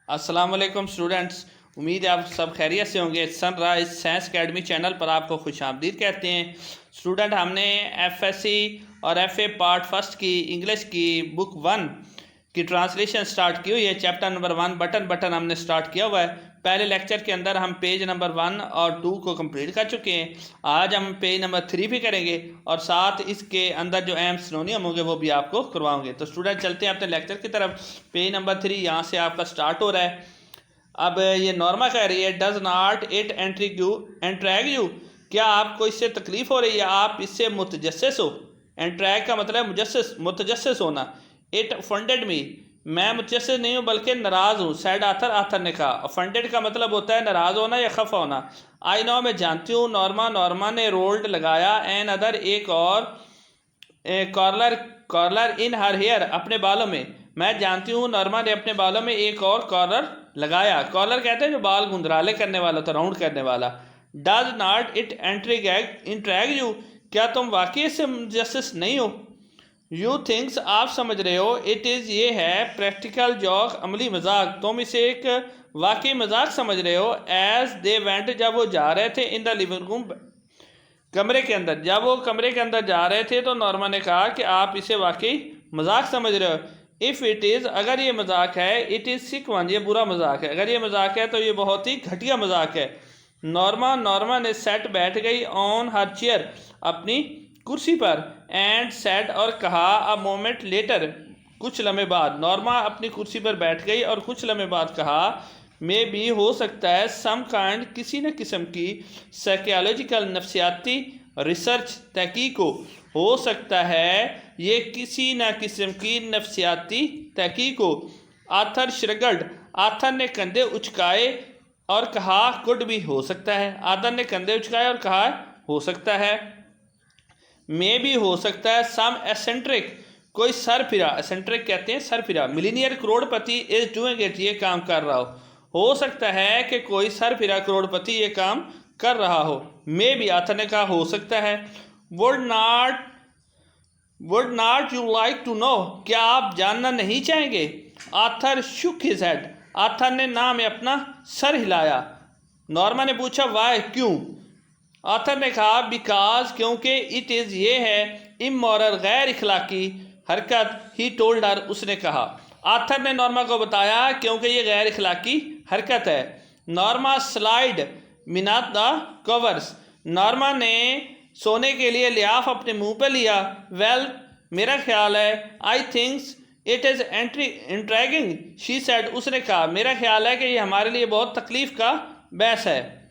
अस्सलाम वालेकुम स्टूडेंट्स। उम्मीद है आप सब खैरियत से होंगे। सनराइज साइंस एकेडमी चैनल पर आपको खुशामदीद कहते हैं। स्टूडेंट, हमने एफएससी और एफए पार्ट फर्स्ट की इंग्लिश की बुक 1 की ट्रांसलेशन स्टार्ट की हुई है। चैप्टर नंबर 1 बटन हमने स्टार्ट किया हुआ है। पहले लेक्चर के अंदर हम पेज नंबर 1 और 2 को कंप्लीट कर चुके हैं। आज हम पेज नंबर 3 भी करेंगे और साथ इसके अंदर जो अहम सिनोनियम होंगे वो भी आपको करवाओगे। तो स्टूडेंट, चलते हैं अपने लेक्चर की तरफ। पेज नंबर 3 यहाँ से आपका स्टार्ट हो रहा है। अब ये नॉर्मा कह रही है, डज नॉट इट एंट्रैग यू, क्या आपको इससे तकलीफ हो रही है, आप इससे मुतजस्सिस हो। एंट्रैग का मतलब मुतजस्सिस होना। इट ऑफेंडेड मी, मैं मुतजस्सिस नहीं हूँ बल्कि नाराज़ हूँ। सैड आथर ने कहा। ऑफेंडेड का मतलब होता है नाराज़ होना या खफा होना। आई नो, मैं जानती हूँ। नॉर्मा ने रोल्ड लगाया। एन अदर, एक और। कॉर्लर इन हर हेयर, अपने बालों में। मैं जानती हूँ नॉर्मा ने अपने बालों में एक और कॉर्लर लगाया। कॉलर कहते हैं जो बाल गुंदराले करने वाला होता, राउंड करने वाला। डज नॉट इट इंट्रैग यू, क्या तुम वाकई इससे जस्टिस नहीं हो। यू थिंक्स, आप समझ रहे हो। इट इज़, ये है। प्रैक्टिकल जॉक, अमली मजाक, तुम इसे एक वाकई मजाक समझ रहे हो। एज दे वेंट, जब वो जा रहे थे। इन द लिविंग रूम, कमरे के अंदर। जब वो कमरे के अंदर जा रहे थे तो नॉर्मा ने कहा कि आप इसे वाकई मजाक समझ रहे हो। इफ़ इट इज़, अगर ये मजाक है। इट इज़ सिक वन, ये बुरा मजाक है। अगर ये मजाक है तो ये बहुत ही घटिया मजाक है। नॉर्मा ने सेट, बैठ गई। ऑन हर चेयर, अपनी कुर्सी पर। एंड सेट, और कहा। अ मोमेंट लेटर, कुछ लम्हे बाद। नॉर्मा अपनी कुर्सी पर बैठ गई और कुछ लम्हे बाद कहा। मे भी, हो सकता है। सम काइंड, किसी न किस्म की। साइकोलॉजिकल, नफ्सियाती। रिसर्च, तहकीक हो सकता है ये किसी न किस्म की नफ्सियाती तहकीक हो। आथर श्रगल्ड, आथर ने कंधे उचकाए और कहा। कुड भी, हो सकता है। आथर ने कंधे उचकाए और कहा हो सकता है। मे भी, हो सकता है। सम एसेंट्रिक, कोई सर फिरा। एसेंट्रिक कहते हैं सर फिरा। Millionaire, Crorepati. Is doing it, ये काम कर रहा हो सकता है कि कोई सर फिरा करोड़पति ये काम कर रहा हो। मे भी, आथर ने कहा हो सकता है। Would not you like to know, क्या आप जानना नहीं चाहेंगे। Arthur shook his head, Arthur ने ना में अपना सर हिलाया। नॉर्मा ने पूछा वाई, क्यों। आथर ने कहा बिकॉज, क्योंकि। इट इज़, ये है। इमोरल, गैर इखलाकी हरकत। ही टोल्ड हर, उसने कहा। आथर ने नॉर्मा को बताया क्योंकि ये गैर इखलाकी हरकत है। नॉर्मा स्लाइड मिनात द कवर्स, नॉर्मा ने सोने के लिए लियाफ अपने मुंह पे लिया। वेल, मेरा ख्याल है। I thinks it is intriguing, she said, उसने कहा। मेरा ख्याल है कि ये हमारे लिए बहुत तकलीफ का बहस है।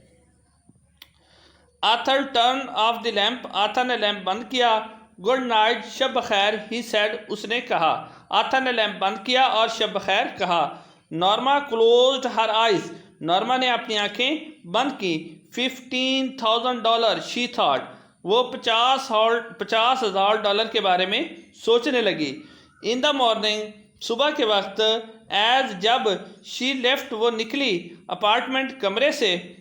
Arthur turn off the lamp, Arthur ने लैम्प बंद किया। गुड नाइट, शब बखैर, ही सेड, उसने कहा। आथर ने लैम्प बंद किया और शब बखैर कहा। Norma closed her eyes, Norma ने अपनी आंखें बंद की। $15,000, शी थॉट, वो 50,000 के बारे में सोचने लगी। इन द मॉर्निंग, सुबह के वक्त। एज, जब। शी लेफ्ट, वो निकली। अपार्टमेंट, कमरे से।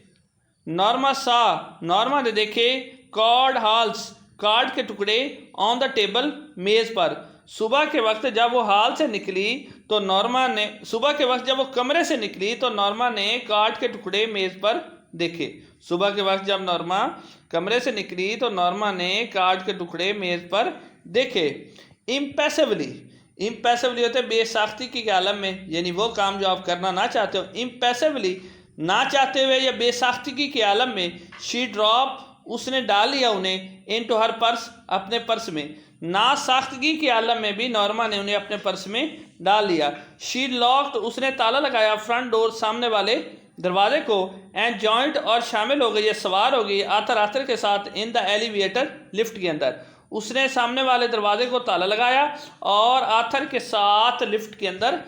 नॉर्मा सा, नॉर्मा ने देखे। कार्ड हॉल्स, कार्ड के टुकड़े। ऑन द टेबल, मेज पर। सुबह के वक्त जब वो हाल से निकली तो नॉर्मा ने, सुबह के वक्त जब वो कमरे से निकली तो नॉर्मा ने कार्ड के टुकड़े मेज पर देखे। सुबह के वक्त जब नॉर्मा कमरे से निकली तो नॉर्मा ने कार्ड के टुकड़े मेज पर देखे। इम्पैसिवली, इम्पैसिवली होते बेसाख्ती के आलम में, यानी वो काम जो आप करना ना चाहते हो। इम्पैसिवली, ना चाहते हुए या बेसाख्तगी के आलम में। शी ड्रॉप, उसने डाल लिया उन्हें। इनटू हर पर्स, अपने पर्स में। ना साख्तगी के आलम में भी नॉर्मा ने उन्हें अपने पर्स में डाल लिया। शी लॉक्ड, उसने ताला लगाया। फ्रंट डोर, सामने वाले दरवाजे को। एंड जॉइंट, और शामिल हो गई या सवार हो गई। आथर के साथ। इन द एलिवेटर, लिफ्ट के अंदर। उसने सामने वाले दरवाजे को ताला लगाया और आथर के साथ लिफ्ट के अंदर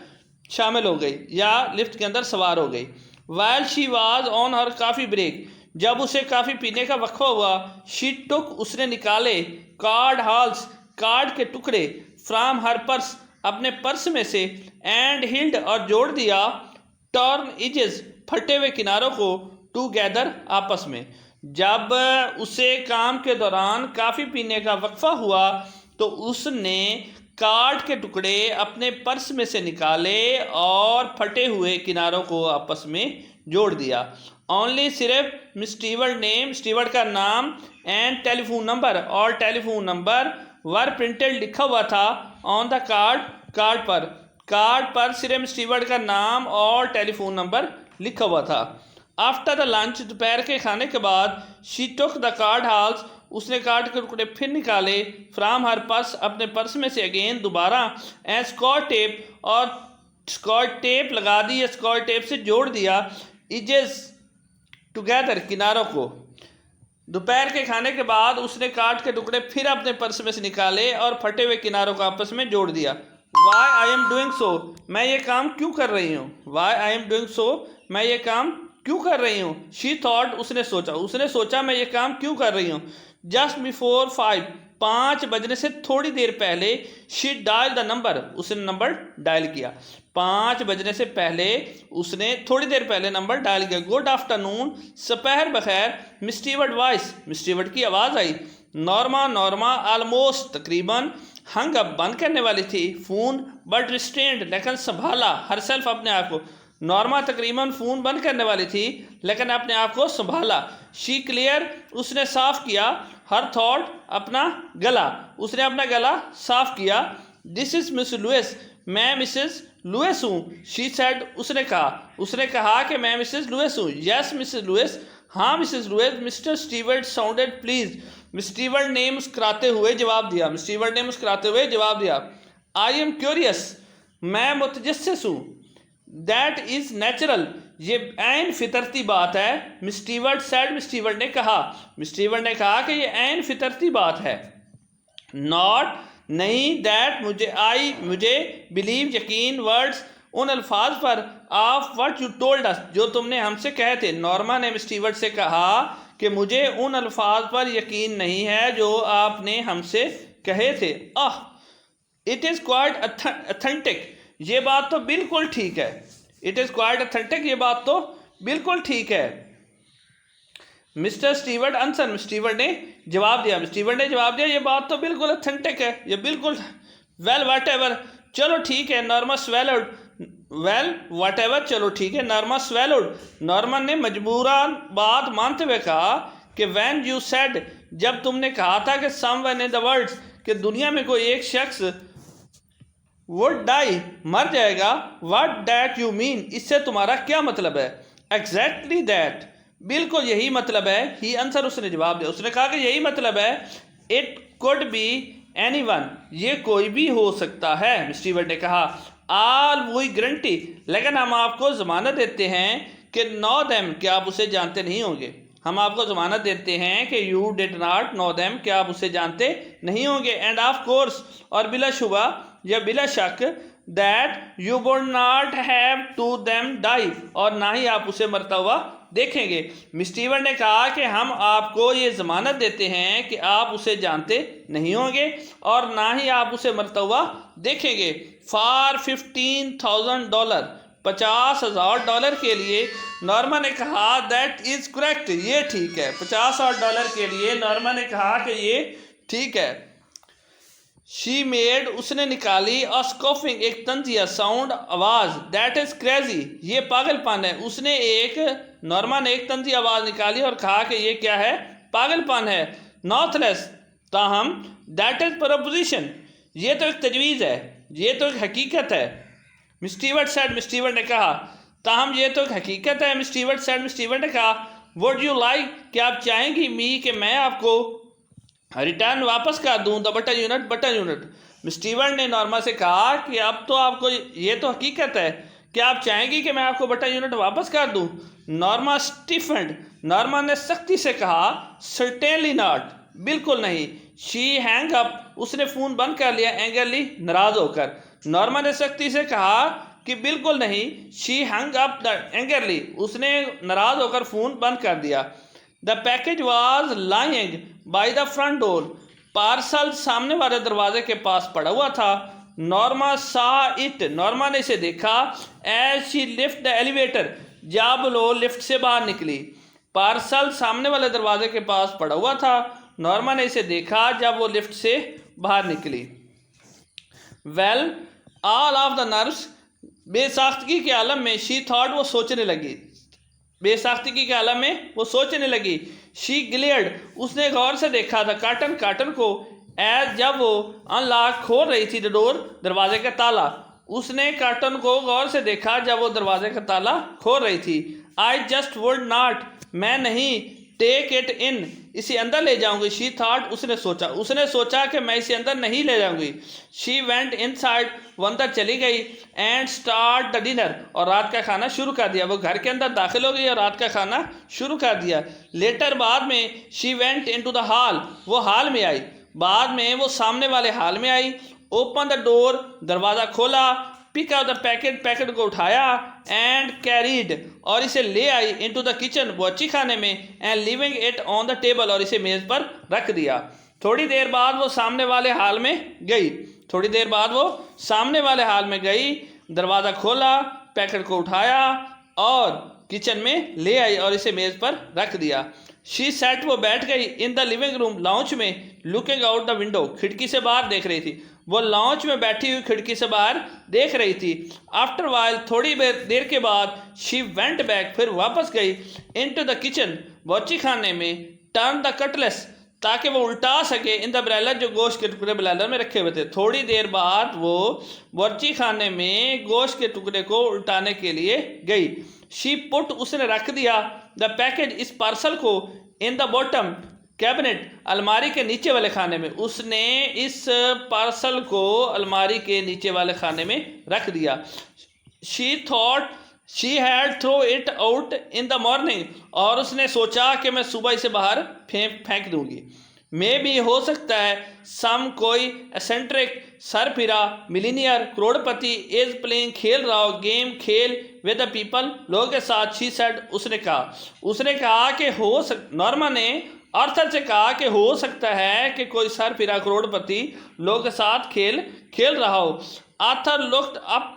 शामिल हो गई या लिफ्ट के अंदर सवार हो गई। While she was on her coffee break, जब उसे काफ़ी पीने का वक्फा हुआ। शी टुक, उसने निकाले। कार्ड हॉल्स, कार्ड के टुकड़े। फ्राम हर पर्स, अपने पर्स में से। एंड हिल्ड, और जोड़ दिया। टर्न इजेस, फटे हुए किनारों को। टूगेदर, आपस में। जब उसे काम के दौरान काफ़ी पीने का वक्फा हुआ तो उसने कार्ड के टुकड़े अपने पर्स में से निकाले और फटे हुए किनारों को आपस में जोड़ दिया। ओनली सिर्फ मिस स्टीवर्ट नेम, स्टीवर्ट का नाम, एंड टेलीफोन नंबर और टेलीफोन नंबर वर प्रिंटेड लिखा हुआ था ऑन द कार्ड पर सिर्फ स्टीवर्ट का नाम और टेलीफोन नंबर लिखा हुआ था। आफ्टर द लंच, दोपहर के खाने के बाद, शी टुक द कार्ड हाल्स, उसने कार्ड के टुकड़े फिर निकाले फ्राम हर पर्स, अपने पर्स में से अगेन दोबारा, एंड स्कॉच टेप, और स्कॉच टेप लगा दी या स्कॉच टेप से जोड़ दिया इजेस टुगेदर, किनारों को। दोपहर के खाने के बाद उसने कार्ड के टुकड़े फिर अपने पर्स में से निकाले और फटे हुए किनारों को आपस में जोड़ दिया। Why I am doing so, मैं ये काम क्यों कर रही हूँ। Why I am doing so, मैं ये काम क्यों कर रही हूँ। शी थॉट, उसने सोचा मैं ये काम क्यों कर रही हूँ। जस्ट बिफोर 5, 5 बजने से थोड़ी देर पहले, शी डायल द नंबर, उसने नंबर डायल किया। 5 बजने से पहले उसने थोड़ी देर पहले नंबर डायल किया। गुड आफ्टरनून, सपहर बखैर, Miss Stewart voice, Miss Stewart की आवाज़ आई। नॉर्मा ऑलमोस्ट, तकरीबन, हंग अप, बंद करने वाली थी फ़ोन, बट रिस्ट्रेंड, लेकिन संभाला, हरसेल्फ, अपने आप को। नॉर्मा तकरीबन फ़ोन बंद करने वाली थी लेकिन अपने आप को संभाला। शी क्लियर, उसने साफ़ किया। हर थॉट, अपना गला, उसने अपना गला साफ़ किया। दिस इज़ मिस लुइस, मैं मिसेस लुइस हूँ। शी सेड, उसने कहा कि मैं मिसेस लुइस हूँ। यस मिसेस लुइस, हाँ Mrs Lewis. Mr Stewart sounded please, Miss Stewart ने मुस्कुराते हुए जवाब दिया। आई एम क्यूरियस, मैं मुतजस्सिस हूँ। दैट इज़ नेचुरल, ये ऐन फितरती बात है। Miss Stewart said, miss Stewart ने कहा कि ये ऐन फितरती बात है। नॉट, नहीं, दैट, मुझे, बिलीव, यकीन, वर्ड्स, उन अल्फाज पर, of what you told us, जो तुमने हमसे कहे थे। नॉर्मा ने मिस स्टीवर्ट से कहा कि मुझे उन अल्फाज पर यकीन नहीं है जो आपने हमसे कहे थे। इट इज़ क्वाइट अथेंटिक, ये बात तो बिल्कुल ठीक है। इट इज़ क्वाइट अथेंटिक, ये बात तो बिल्कुल ठीक है। Mister Stewart answer, miss Stewart ने जवाब दिया, ये बात तो बिल्कुल अथेंटिक है, ये बिल्कुल। वेल वाट एवर, चलो ठीक है। नॉर्मा स्वेलोड, वेल वाट एवर, चलो ठीक है। नॉर्मा स्वेलोड, नॉर्मन ने मजबूरन बात मानते हुए कहा कि व्हेन यू सेड, जब तुमने कहा था कि समवन इन द वर्ल्ड, कि दुनिया में कोई एक शख्स वुड डाई, मर जाएगा। व्हाट दैट यू मीन, इससे तुम्हारा क्या मतलब है। एग्जैक्टली दैट, बिल्कुल यही मतलब है। ही आंसर, उसने जवाब दिया, उसने कहा कि यही मतलब है। इट कुड बी एनीवन, ये कोई भी हो सकता है। मिस स्टीवर्ट ने कहा। ऑल वी गारंटी, लेकिन हम आपको ज़मानत देते हैं कि नो देम, कि आप उसे जानते नहीं होंगे। हम आपको ज़मानत देते हैं कि you did not know them, कि आप उसे जानते नहीं होंगे। एंड ऑफ कोर्स, और बिलाशुबा या बिला शक, that you would not have to them die, और ना ही आप उसे मरता हुआ देखेंगे। मिस स्टीवर्ट ने कहा कि हम आपको ये ज़मानत देते हैं कि आप उसे जानते नहीं होंगे और ना ही आप उसे मरता हुआ देखेंगे। फॉर $15,000, $50,000 के लिए। नॉर्मा ने कहा दैट इज़ करेक्ट, ये ठीक है। $50,000 के लिए नॉर्मा ने कहा कि ये ठीक है। शी मेड, उसने निकाली, अ स्कोफिंग, एक तंजिया साउंड, आवाज़, दैट इज़ क्रेजी, ये पागलपन है। नॉर्मा ने एक तंजी आवाज़ निकाली और कहा कि ये क्या है, पागलपन है। नॉर्थलेस, ताहम, दैट इज़ प्रपोजिशन, ये तो एक तजवीज़ है, ये तो एक हकीकत है। Miss Stewart said, miss Stewart ने कहा। ताहम, ये तो एक हकीकत है। Miss Stewart said, miss Stewart ने कहा। वुड यू लाइक, क्या आप चाहेंगी, मी, कि मैं आपको रिटर्न वापस कर दूँ the button unit. Miss Stewart ने नॉर्मा से कहा कि अब तो आपको, ये तो हकीकत है, क्या आप चाहेंगी कि मैं आपको बटन यूनिट वापस कर दूँ। नॉर्मा स्टिफेंड, नॉर्मा ने सख्ती से कहा। सर्टेनली नॉट, बिल्कुल नहीं। शी हैंग अप, उसने फ़ोन बंद कर लिया, एंगरली, नाराज़ होकर। नॉर्मा ने सख्ती से कहा कि बिल्कुल नहीं। शी हैंग अप एंगरली, उसने नाराज़ होकर फ़ोन बंद कर दिया। The package was lying by the front door, parcel सामने वाले दरवाजे के पास पड़ा हुआ था। नॉर्मा सा इट, नॉर्मा ने इसे देखा। As she lift the elevator, जब वो लिफ्ट से बाहर निकली। पार्सल सामने वाले दरवाजे के पास पड़ा हुआ था। नॉर्मा ने इसे देखा जब वो लिफ्ट से बाहर निकली। Well all of the nerves, बेसाख्तगी के आलम में शी थॉट, वो सोचने लगी, बेसाख्तगी के आलम में वो सोचने लगी। शी ग्लेयर्ड, उसने गौर से देखा था काटन, काटन को, एज जब वो अनलॉक खोल रही थी द डोर, दरवाजे का ताला, उसने काटन को गौर से देखा जब वो दरवाजे का ताला खोल रही थी। आई जस्ट वुड नॉट, मैं नहीं, टेक इट इन, इसे अंदर ले जाऊंगी। शी थॉट, उसने सोचा कि मैं इसे अंदर नहीं ले जाऊंगी। शी वेंट इनसाइड, वो अंदर चली गई। एंड स्टार्ट द डिनर, और रात का खाना शुरू कर दिया। वो घर के अंदर दाखिल हो गई और रात का खाना शुरू कर दिया। लेटर, बाद में, she went into the hall, वो हॉल में आई, बाद में वो सामने वाले हॉल में आई। ओपन द डोर, दरवाज़ा खोला। Pick up the packet, packet को उठाया। एंड कैरीड, और इसे ले आई। इनटू द किचन, वो अच्छी खाने में। And living it on the table, और इसे मेज़ पर रख दिया। थोड़ी देर बाद वो सामने वाले हाल में गई, थोड़ी देर बाद वो सामने वाले हाल में गई, दरवाज़ा खोला, पैकेट को उठाया और किचन में ले आई और इसे मेज़ पर रख दिया। शी सेट, वो बैठ गई। In the living room, lounge में। लुकिंग आउट द विंडो, खिड़की से बाहर देख रही थी। वो लाउंज में बैठी हुई खिड़की से बाहर देख रही थी। आफ्टर वाइल, थोड़ी देर के बाद, शी वेंट बैक, फिर वापस गई। इनटू द किचन, बच्ची खाने में। टर्न द कटलेस, ताकि वो उल्टा सके। इन द ब्रैलर, जो गोश्त के टुकड़े ब्रैलर में रखे हुए थे। थोड़ी देर बाद वो बच्ची खाने में गोश्त के टुकड़े को उल्टाने के लिए गई। शी पुट, उसने रख दिया। द पैकेज, इस पार्सल को। इन द बॉटम कैबिनेट, अलमारी के नीचे वाले खाने में। उसने इस पार्सल को अलमारी के नीचे वाले खाने में रख दिया। She thought she had throw it out in the morning, और उसने सोचा कि मैं सुबह इसे बाहर फेंक दूंगी। मे भी, हो सकता है। सम, कोई। एसेंट्रिक, सर फिरा। Millionaire, Crorepati. इज प्लेइंग, खेल रहा हो। गेम, खेल। विद द पीपल, लोगों के साथ। शी सेड, उसने कहा कि नॉर्मा ने आर्थर से कहा कि हो सकता है कि कोई सर फिरा करोड़पति लोगों के साथ खेल रहा हो। Arthur looked up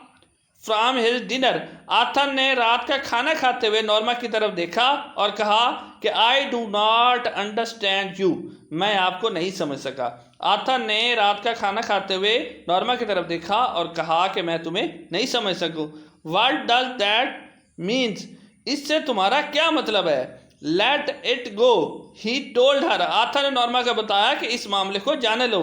from his dinner, Arthur ने रात का खाना खाते हुए नॉर्मा की तरफ देखा और कहा कि I do not understand you, मैं आपको नहीं समझ सका। आर्थर ने रात का खाना खाते हुए नॉर्मा की तरफ देखा और कहा कि मैं तुम्हें नहीं समझ सकूं। व्हाट डज दैट मीन्स, इससे तुम्हारा क्या मतलब है। Let it go, he told her, Arthur ने नॉर्मा को बताया कि इस मामले को जाने लो।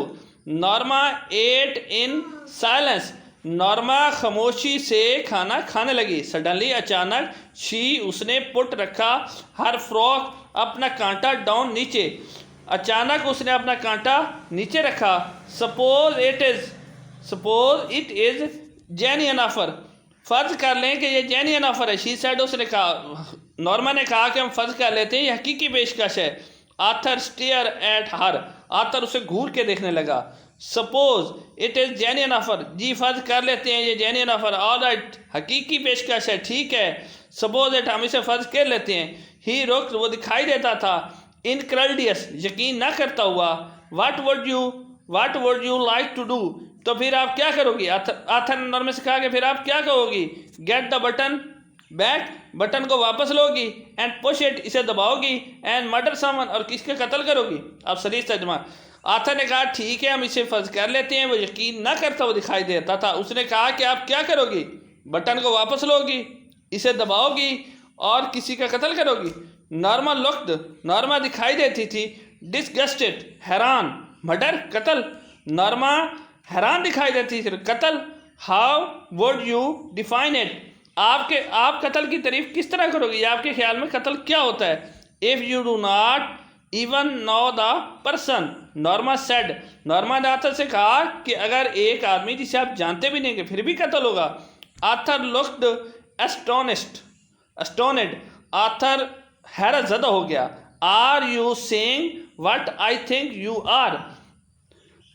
Norma ate in silence, Norma खामोशी से खाना खाने लगी। सडनली, अचानक। शी, उसने पुट रखा। हर फ्रॉक, अपना कांटा डाउन, नीचे। अचानक उसने अपना कांटा नीचे रखा। Suppose it is genuine offer, फर्ज कर लें कि ये जेन्युइन ऑफर है। शी सेड, उसने कहा, नॉर्मा ने कहा कि हम फर्ज कर लेते हैं ये हकीकी पेशकश है। Arthur stare at her, Arthur उसे घूर के देखने लगा। Suppose it is genuine offer, जी फर्ज कर लेते हैं ये जेन्युइन ऑफर। ऑल राइट, हकीकी पेशकश है, ठीक है। सपोज इट, हम इसे फर्ज कर लेते हैं। ही रुक, वो दिखाई देता था। इनक्रेडियस, यकीन ना करता हुआ। What would you like to do, तो फिर आप क्या करोगी। आर्थर ने नॉर्मा से कहा कि फिर आप क्या कहोगी। Get the button back, button को वापस लोगी। एंड पुश इट, इसे दबाओगी। एंड मर्डर समवन, और किसके कत्ल करोगी। अब सही तर्जुमा। आर्थर ने कहा ठीक है, हम इसे फर्ज कर लेते हैं। वो यकीन ना करता वो दिखाई देता था। उसने कहा कि आप क्या करोगी। बटन को वापस लोगी, इसे दबाओगी और किसी का कत्ल करोगी। नॉर्मा लुक्ड, नॉर्मा दिखाई देती थी। डिसगस्टेड, हैरान। मर्डर, कत्ल, नॉर्मा हैरान दिखाई देती थी। कत्ल, how would you define it, आप कत्ल की तारीफ किस तरह करोगे। आपके ख्याल में कत्ल क्या होता है। If you do not even know the person, Norma said, Norma ने आर्थर से कहा कि अगर एक आदमी जिसे आप जानते भी नहीं कि फिर भी कत्ल होगा। आर्थर लुक्ड एस्टोनिड, आर्थर हैरत ज़दा हो गया। Are you saying what I think you are,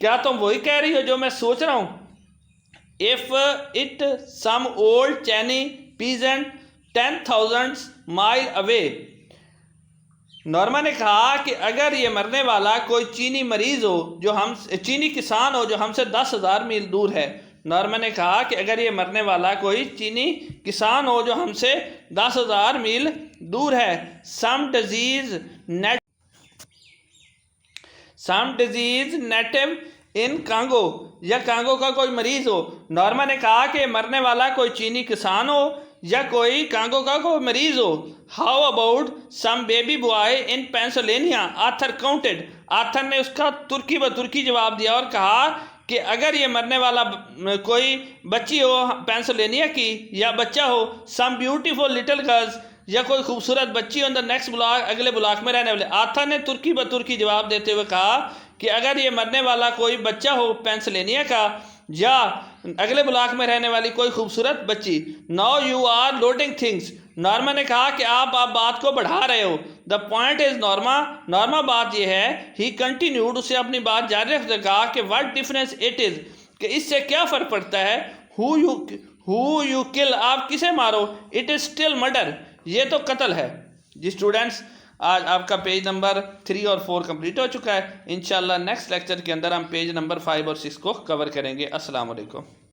क्या तुम वही कह रही हो जो मैं सोच रहा हूँ। If it some old Chinese peasant 10,000 mile away, Norma ने कहा कि अगर ये मरने वाला कोई चीनी मरीज हो जो चीनी किसान हो जो हमसे 10,000 मील दूर है। नॉर्मा ने कहा कि अगर ये मरने वाला कोई चीनी किसान हो जो हमसे 10,000 मील दूर है। सम डिजीज नेटिव इन कांगो या कांगो का कोई मरीज हो। नॉर्मा ने कहा कि मरने वाला कोई चीनी किसान हो या कोई कांगो का कोई मरीज हो। How about some baby boy in Pennsylvania, Arthur counted. Arthur ने उसका तुर्की ब तुर्की जवाब दिया और कहा कि अगर ये मरने वाला कोई बच्ची हो पेंसिल्वेनिया की या बच्चा हो, सम ब्यूटीफुल लिटिल गर्ल्स, या कोई खूबसूरत बच्ची हो द नेक्स्ट ब्लॉक, अगले ब्लॉक में रहने वाले। आर्थर ने तुर्की ब तुर्की जवाब देते हुए कहा कि अगर ये मरने वाला कोई बच्चा हो पेंसिल्वेनिया का या अगले ब्लॉक में रहने वाली कोई खूबसूरत बच्ची। Now you are loading things. Norma ने कहा कि आप बात को बढ़ा रहे हो। द पॉइंट इज नॉर्मा बात यह है, ही कंटिन्यूड, उसे अपनी बात जारी रखते कहा कि व्हाट डिफरेंस इट इज, कि इससे क्या फ़र्क पड़ता है। हु यू किल, आप किसे मारो, इट इज़ स्टिल मर्डर, ये तो कत्ल है। जी स्टूडेंट्स, आज आपका पेज नंबर 3 और 4 कंप्लीट हो चुका है। इंशाल्लाह नेक्स्ट लेक्चर के अंदर हम पेज नंबर 5 और 6 को कवर करेंगे। अस्सलाम वालेकुम।